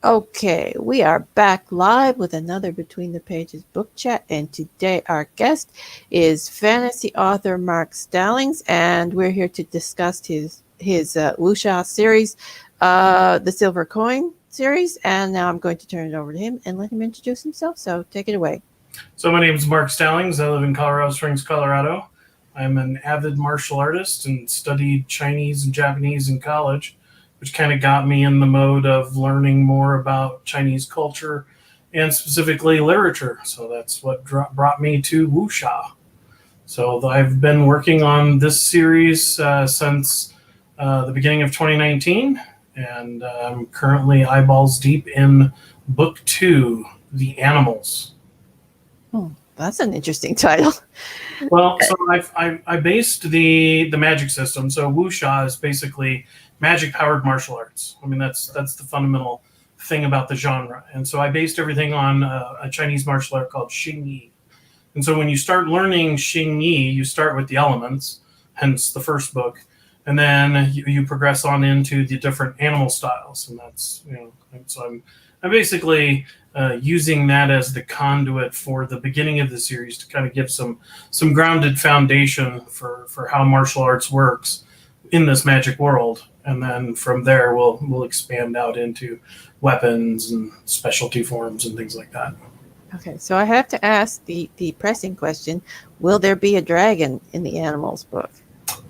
Okay, we are back live with another Between the Pages book chat, and today our guest is fantasy author Mark Stallings, and we're here to discuss his Wuxia series, the Silver Coin series. And now I'm going to turn it over to him and let him introduce himself. So take it away. So my name is Mark Stallings. I live in Colorado Springs, Colorado. I'm an avid martial artist and studied Chinese and Japanese in college, which kind of got me in the mode of learning more about Chinese culture and specifically literature. So that's what brought me to Wuxia. So I've been working on this series since the beginning of 2019, and I'm currently eyeballs deep in book 2, The Animals. Oh, that's an interesting title. Well, so I based the magic system. So wuxia is basically magic powered martial arts. I mean that's the fundamental thing about the genre. And so I based everything on a Chinese martial art called Xingyi. And so when you start learning Xingyi, you start with the elements, hence the first book, and then you progress on into the different animal styles. And that's and so I'm basically using that as the conduit for the beginning of the series to kind of give some grounded foundation for how martial arts works in this magic world, and then from there we'll expand out into weapons and specialty forms and things like that. Okay, so I have to ask the pressing question: will there be a dragon in the animals book?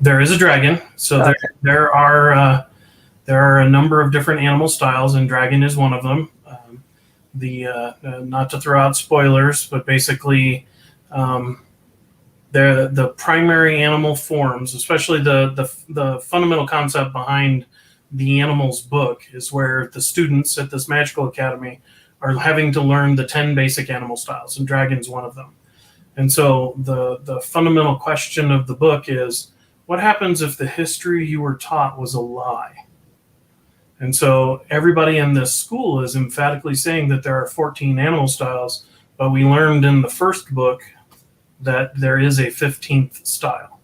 There is a dragon. So Okay. there are a number of different animal styles, and dragon is one of them. The not to throw out spoilers, but basically, the primary animal forms, especially the fundamental concept behind the animals book, is where the students at this magical academy are having to learn the 10 basic animal styles, and dragon's one of them. And so the fundamental question of the book is, what happens if the history you were taught was a lie? And so everybody in this school is emphatically saying that there are 14 animal styles, but we learned in the first book that there is a 15th style.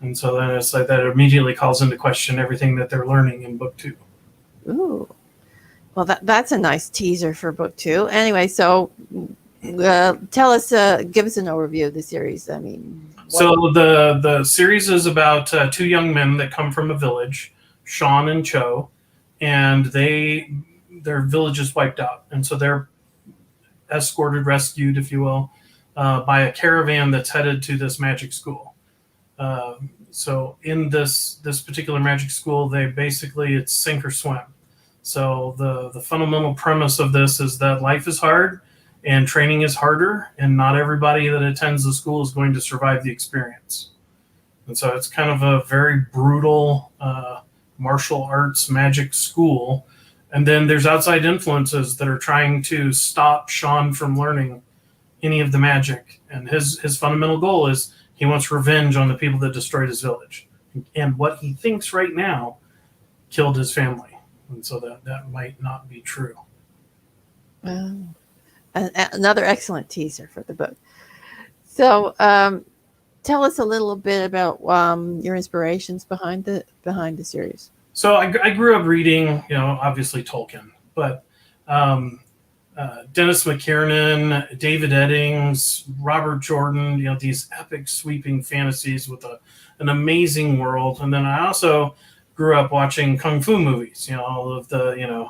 And so then it's like that immediately calls into question everything that they're learning in book 2. Ooh. Well, that's a nice teaser for book 2. Anyway, so tell us, give us an overview of the series. I mean, so the series is about 2 young men that come from a village, Sean and Cho, and their village is wiped out, and so they're escorted, rescued, if you will, by a caravan that's headed to this magic school. So in this particular magic school, it's sink or swim. So the fundamental premise of this is that life is hard and training is harder, and not everybody that attends the school is going to survive the experience. And so it's kind of a very brutal martial arts magic school. And then there's outside influences that are trying to stop Sean from learning any of the magic. And his fundamental goal is he wants revenge on the people that destroyed his village. And what he thinks right now killed his family. And so that might not be true. Another excellent teaser for the book. So tell us a little bit about your inspirations behind the series. So I grew up reading, obviously Tolkien, but Dennis McKiernan, David Eddings, Robert Jordan, these epic sweeping fantasies with an amazing world. And then I also grew up watching kung fu movies, all of the,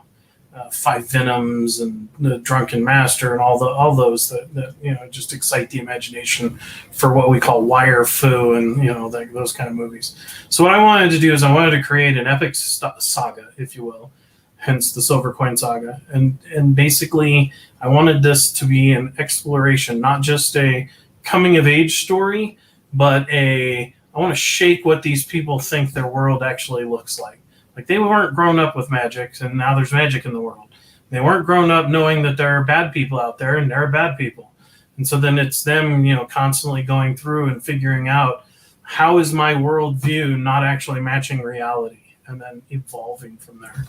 Five Venoms and the Drunken Master and all those that just excite the imagination for what we call wire fu and those kind of movies. So what I wanted to do is I wanted to create an epic saga, if you will, hence the Silver Coin Saga, and basically I wanted this to be an exploration, not just a coming of age story, but I want to shake what these people think their world actually looks like. Like they weren't grown up with magic, and now there's magic in the world. They weren't grown up knowing that there are bad people out there, and there are bad people. And so then it's them, constantly going through and figuring out, how is my worldview not actually matching reality, and then evolving from there.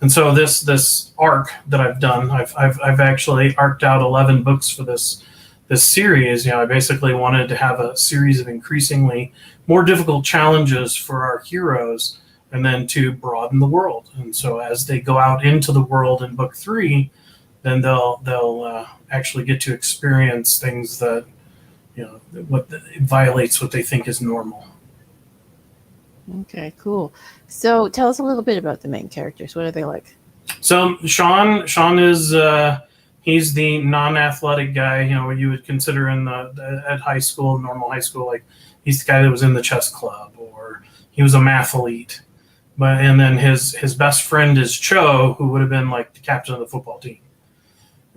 And so this arc that I've done, I've actually arced out 11 books for this series. I basically wanted to have a series of increasingly more difficult challenges for our heroes and then to broaden the world. And so as they go out into the world in book 3, then they'll actually get to experience things that, it violates what they think is normal. Okay, cool. So tell us a little bit about the main characters. What are they like? So Sean is he's the non-athletic guy, what you would consider at high school, normal high school. Like, he's the guy that was in the chess club, or he was a mathlete. And then his best friend is Cho, who would have been like the captain of the football team.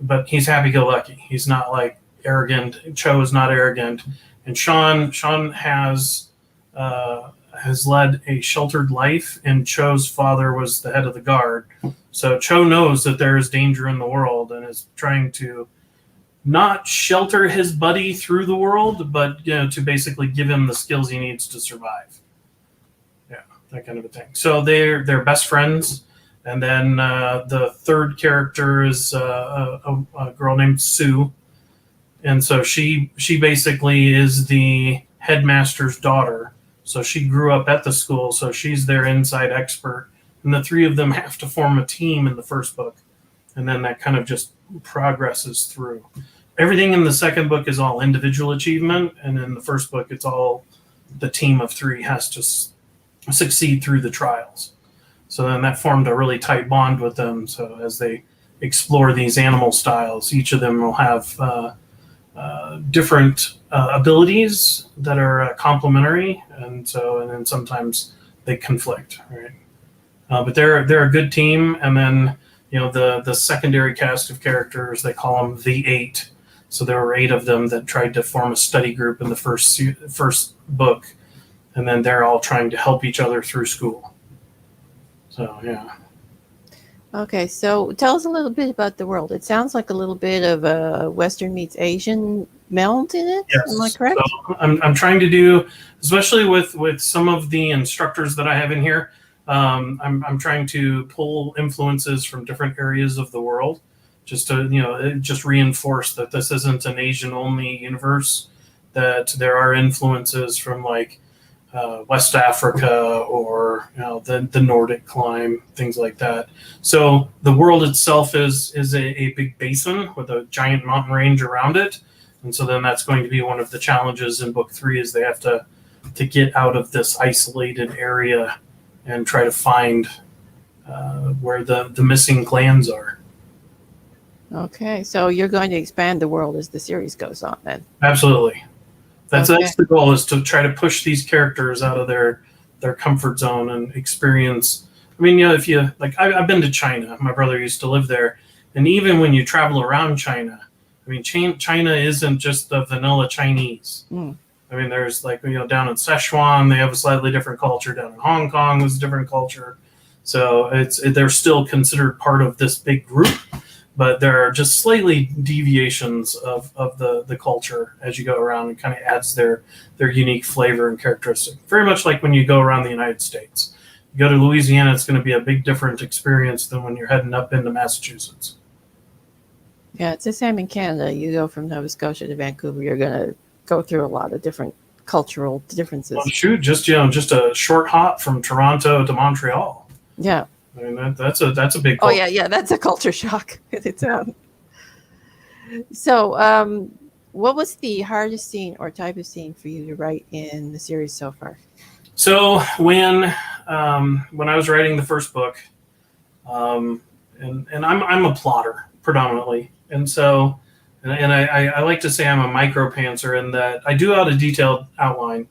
But he's happy-go-lucky. He's not like arrogant. Cho is not arrogant. And Sean has led a sheltered life, and Cho's father was the head of the guard. So Cho knows that there is danger in the world and is trying to not shelter his buddy through the world, but to basically give him the skills he needs to survive. Yeah, that kind of a thing. So they're best friends. And then the third character is a girl named Sue. And so she basically is the headmaster's daughter. So she grew up at the school, so she's their inside expert. And the three of them have to form a team in the first book. And then that kind of just progresses through. Everything in the second book is all individual achievement. And in the first book, it's all the team of 3 has to succeed through the trials. So then that formed a really tight bond with them. So as they explore these animal styles, each of them will have different abilities that are complementary, and then sometimes they conflict, right? But they're a good team, and then the secondary cast of characters, they call them the 8. So there were 8 of them that tried to form a study group in the first book, and then they're all trying to help each other through school. So, yeah. Okay, so tell us a little bit about the world. It sounds like a little bit of a Western meets Asian meld in it. Yes. Am I correct? So I'm trying to do, especially with some of the instructors that I have in here, I'm trying to pull influences from different areas of the world, just to just reinforce that this isn't an Asian-only universe, that there are influences from like West Africa or the Nordic climb, things like that. So the world itself is a big basin with a giant mountain range around it, and so then that's going to be one of the challenges in book 3 is they have to get out of this isolated area and try to find where the missing glands are. Okay, so you're going to expand the world as the series goes on then. Absolutely. That's the goal, is to try to push these characters out of their comfort zone and experience. I mean, if you like, I've been to China. My brother used to live there, and even when you travel around China, I mean, China isn't just the vanilla Chinese. I mean, there's like down in Sichuan, they have a slightly different culture. Down in Hong Kong, there's a different culture. So they're still considered part of this big group. But there are just slightly deviations of the culture as you go around, and kind of adds their unique flavor and characteristic. Very much like when you go around the United States. You go to Louisiana, it's going to be a big different experience than when you're heading up into Massachusetts. Yeah, it's the same in Canada. You go from Nova Scotia to Vancouver, you're going to go through a lot of different cultural differences. Well, shoot, just a short hop from Toronto to Montreal. Yeah. I mean, that's a big culture. Oh, yeah, that's a culture shock in its own. So, what was the hardest scene or type of scene for you to write in the series so far? So when I was writing the first book, and I'm a plotter predominantly, and so I like to say I'm a micro pantser in that I do out a detailed outline.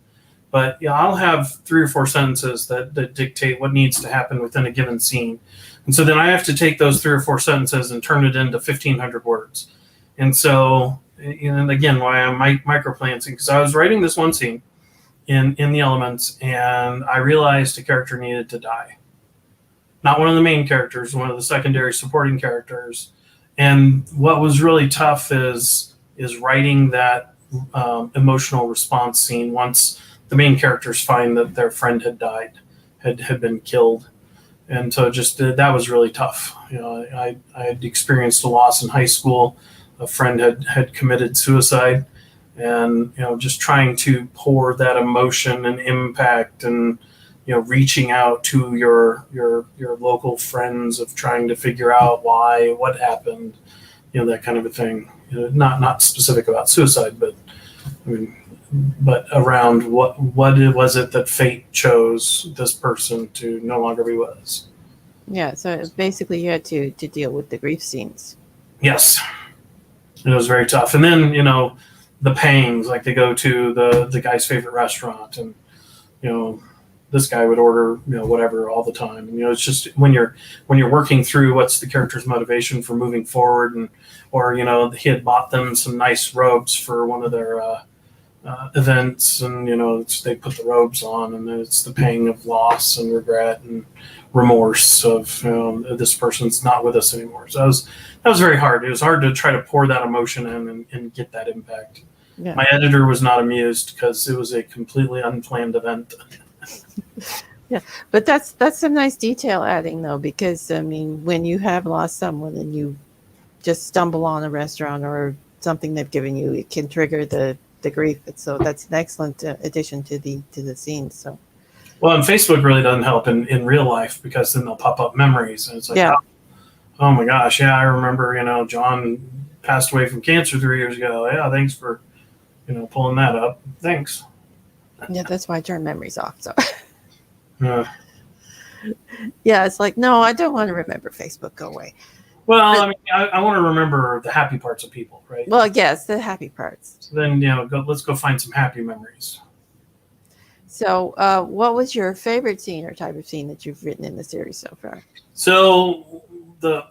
But I'll have 3 or 4 sentences that dictate what needs to happen within a given scene. And so then I have to take those 3 or 4 sentences and turn it into 1,500 words. And so, and again, why I'm microplancing, because I was writing this one scene in the elements, and I realized a character needed to die. Not one of the main characters, one of the secondary supporting characters. And what was really tough is writing that emotional response scene once the main characters find that their friend had died, had been killed. And so just that was really tough. I had experienced a loss in high school. A friend had committed suicide, and just trying to pour that emotion and impact and reaching out to your local friends of trying to figure out what happened, that kind of a thing. Not specific about suicide, but I mean, but around what was it that fate chose this person to no longer be with us. Yeah, so basically you had to deal with the grief scenes. Yes, it was very tough. And then the pangs, like they go to the guy's favorite restaurant, and this guy would order whatever all the time. And it's just when you're working through what's the character's motivation for moving forward, and or he had bought them some nice robes for one of their events, and they put the robes on, and then it's the pang of loss and regret and remorse of this person's not with us anymore. So that was very hard. It was hard to try to pour that emotion in and get that impact. Yeah. My editor was not amused because it was a completely unplanned event. Yeah, but that's some nice detail adding though, because I mean, when you have lost someone and you just stumble on a restaurant or something they've given you, it can trigger the grief. So that's an excellent addition to the scene. So, well, and Facebook really doesn't help in real life, because then they'll pop up memories, and it's like, yeah. Oh my gosh, yeah, I remember, John passed away from cancer 3 years ago. Yeah, thanks for, pulling that up. Thanks. Yeah, that's why I turn memories off. So. Yeah, it's like, no, I don't want to remember Facebook. Go away. Well, I mean, I want to remember the happy parts of people, right? Well, yes, the happy parts. So then, let's go find some happy memories. So, what was your favorite scene or type of scene that you've written in the series so far? So, the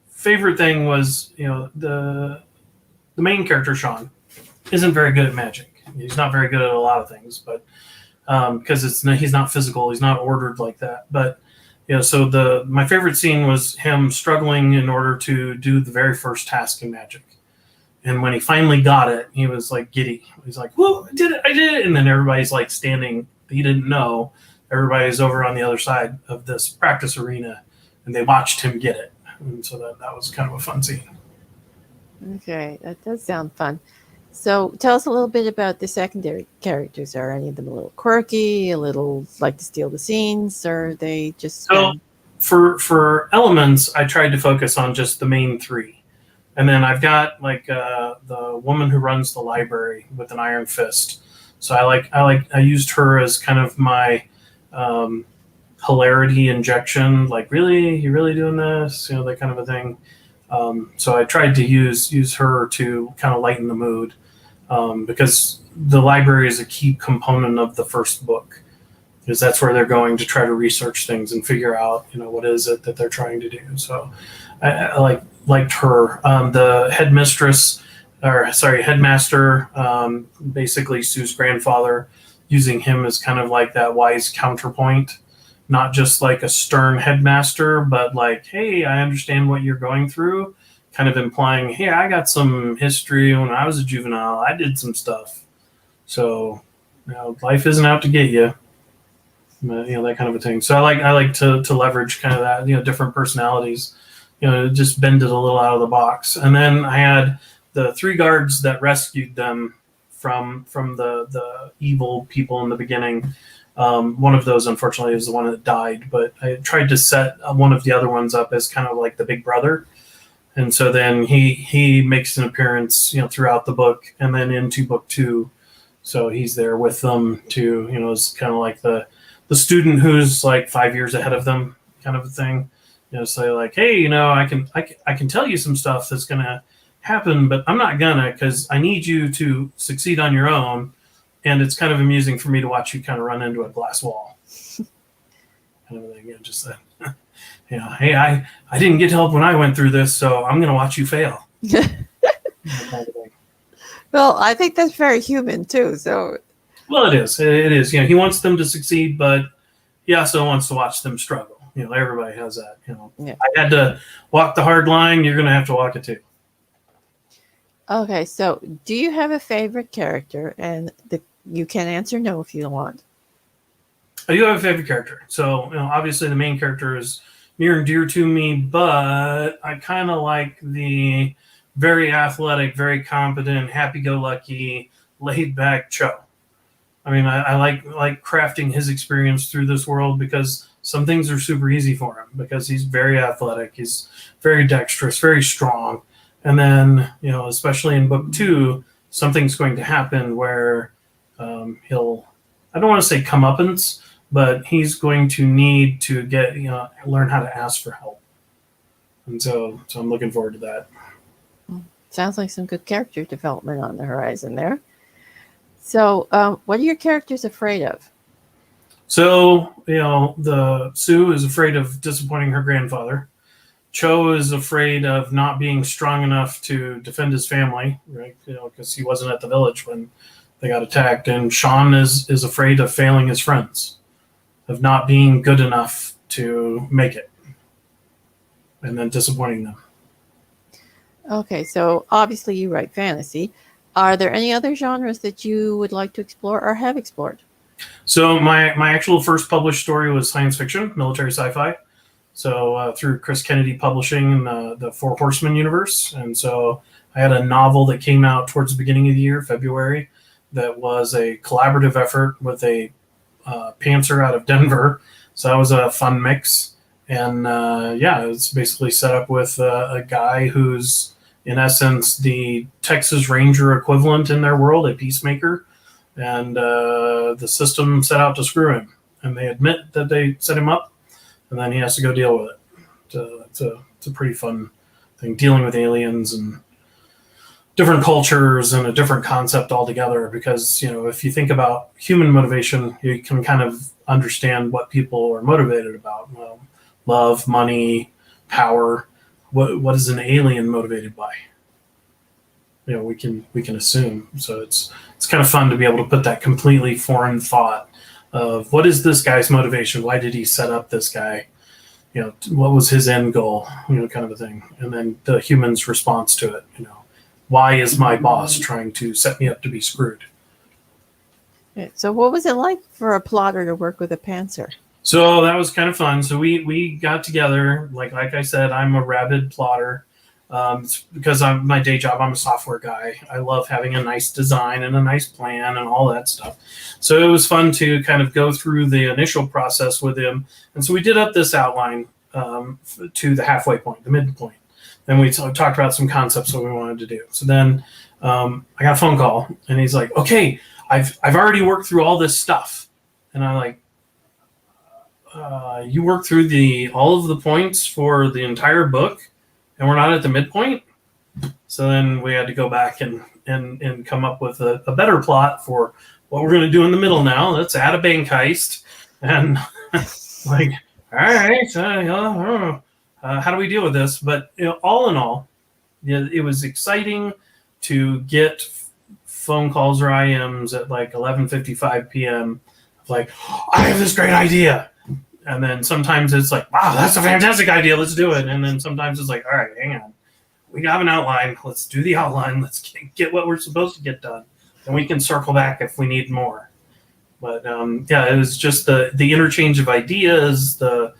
favorite thing was, the main character, Sean, isn't very good at magic. He's not very good at a lot of things, but because he's not physical, he's not ordered like that. But so my favorite scene was him struggling in order to do the very first task in magic. And when he finally got it, he was like giddy. He's like, "Whoa, I did it!" And then everybody's like standing. He didn't know. Everybody's over on the other side of this practice arena, and they watched him get it. And so that was kind of a fun scene. Okay, that does sound fun. So tell us a little bit about the secondary characters. Are any of them a little quirky, a little like to steal the scenes, or are they just... So for elements, I tried to focus on just the main three. And then I've got like the woman who runs the library with an iron fist. So I used her as kind of my hilarity injection. Like, really, you really doing this? That kind of a thing. So I tried to use her to kind of lighten the mood, because the library is a key component of the first book, because that's where they're going to try to research things and figure out what is it that they're trying to do. So I liked her. The headmaster, basically Sue's grandfather, using him as kind of like that wise counterpoint. Not just like a stern headmaster, but like, hey, I understand what you're going through, kind of implying, hey, I got some history when I was a juvenile. I did some stuff. So, life isn't out to get you. That kind of a thing. So I like to leverage kind of that, different personalities, just bend it a little out of the box. And then I had the 3 guards that rescued them from the evil people in the beginning. One of those, unfortunately, is the one that died, but I tried to set one of the other ones up as kind of like the big brother. And so then he makes an appearance, throughout the book, and then into book 2. So he's there with them to, is kind of like the student who's like 5 years ahead of them, kind of a thing. So like, hey, I can tell you some stuff that's going to happen, but I'm not gonna, because I need you to succeed on your own. And it's kind of amusing for me to watch you kind of run into a glass wall. Kind of thing, just that. Hey, I didn't get help when I went through this, so I'm going to watch you fail. Well, I think that's very human too. So, well, it is. It is. He wants them to succeed, but he also wants to watch them struggle. Everybody has that. Yeah. I had to walk the hard line. You're going to have to walk it too. Okay, so do you have a favorite character? And you can answer no if you want. I do have a favorite character. So, obviously the main character is near and dear to me, but I kind of like the very athletic, very competent, happy-go-lucky, laid-back Cho. I mean, I like crafting his experience through this world because some things are super easy for him because he's very athletic, he's very dexterous, very strong, and then especially in book 2, something's going to happen where he'll, I don't want to say comeuppance, but he's going to need to get learn how to ask for help, and so I'm looking forward to that. Sounds like some good character development on the horizon there. So, what are your characters afraid of? So, the Sue is afraid of disappointing her grandfather. Cho is afraid of not being strong enough to defend his family, right? Because he wasn't at the village when they got attacked. And Sean is afraid of failing his friends, of not being good enough to make it, and then disappointing them. Okay, so obviously you write fantasy. Are there any other genres that you would like to explore or have explored? So my actual first published story was science fiction, military sci-fi. So through Chris Kennedy Publishing, the Four Horsemen universe. And so I had a novel that came out towards the beginning of the year, February, that was a collaborative effort with a pantser out of Denver. So that was a fun mix. And it's basically set up with a guy who's, in essence, the Texas Ranger equivalent in their world, a peacemaker. And the system set out to screw him. And they admit that they set him up, and then he has to go deal with it. It's a pretty fun thing, dealing with aliens and different cultures and a different concept altogether. Because if you think about human motivation, you can kind of understand what people are motivated about: love, money, power. What is an alien motivated by? We can assume. So it's kind of fun to be able to put that completely foreign thought of what is this guy's motivation? Why did he set up this guy? What was his end goal? Kind of a thing. And then the human's response to it. Why is my boss trying to set me up to be screwed? So what was it like for a plotter to work with a pantser? So that was kind of fun. So we got together. Like I said, I'm a rabid plotter. Because my day job, I'm a software guy. I love having a nice design and a nice plan and all that stuff. So it was fun to kind of go through the initial process with him. And so we did up this outline to the halfway point, the midpoint. Then we talked about some concepts that we wanted to do. So then I got a phone call, and he's like, "Okay, I've already worked through all this stuff." And I'm like, "You worked through all of the points for the entire book? And we're not at the midpoint?" So then we had to go back and come up with a better plot for what we're going to do in the middle now. Let's add a bank heist. And like, all right, how do we deal with this? But all in all, it was exciting to get phone calls or IMs at like 11:55 p.m. Like, I have this great idea. And then sometimes it's like, wow, that's a fantastic idea. Let's do it. And then sometimes it's like, all right, hang on. We have an outline. Let's do the outline. Let's get what we're supposed to get done. And we can circle back if we need more. But it was just the interchange of ideas, the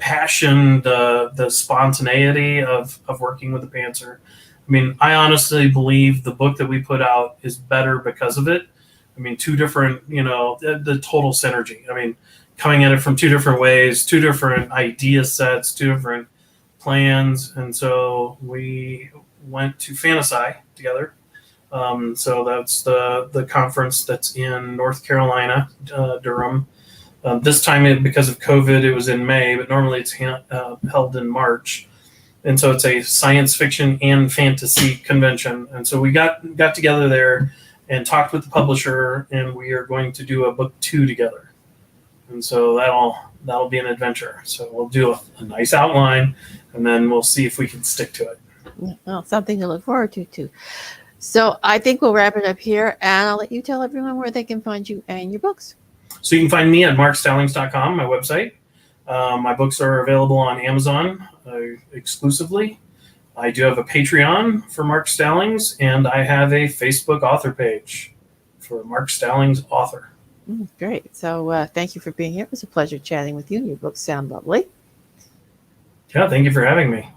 passion, the spontaneity of working with the pantser. I mean, I honestly believe the book that we put out is better because of it. I mean, two different, the total synergy. I mean, coming at it from two different ways, two different idea sets, two different plans. And so we went to Fantasy together. So that's the conference that's in North Carolina, Durham. This time, because of COVID, it was in May, but normally it's held in March. And so it's a science fiction and fantasy convention. And so we got together there and talked with the publisher, and we are going to do a book 2 together. And so that'll be an adventure. So we'll do a nice outline, and then we'll see if we can stick to it. Well, something to look forward to, too. So I think we'll wrap it up here, and I'll let you tell everyone where they can find you and your books. So you can find me at markstallings.com, my website. My books are available on Amazon exclusively. I do have a Patreon for Mark Stallings, and I have a Facebook author page for Mark Stallings Author. Great. So thank you for being here. It was a pleasure chatting with you. Your books sound lovely. Yeah, thank you for having me.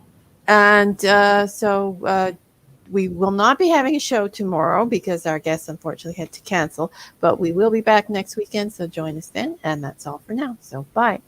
And so we will not be having a show tomorrow because our guest unfortunately had to cancel, but we will be back next weekend. So join us then. And that's all for now. So bye.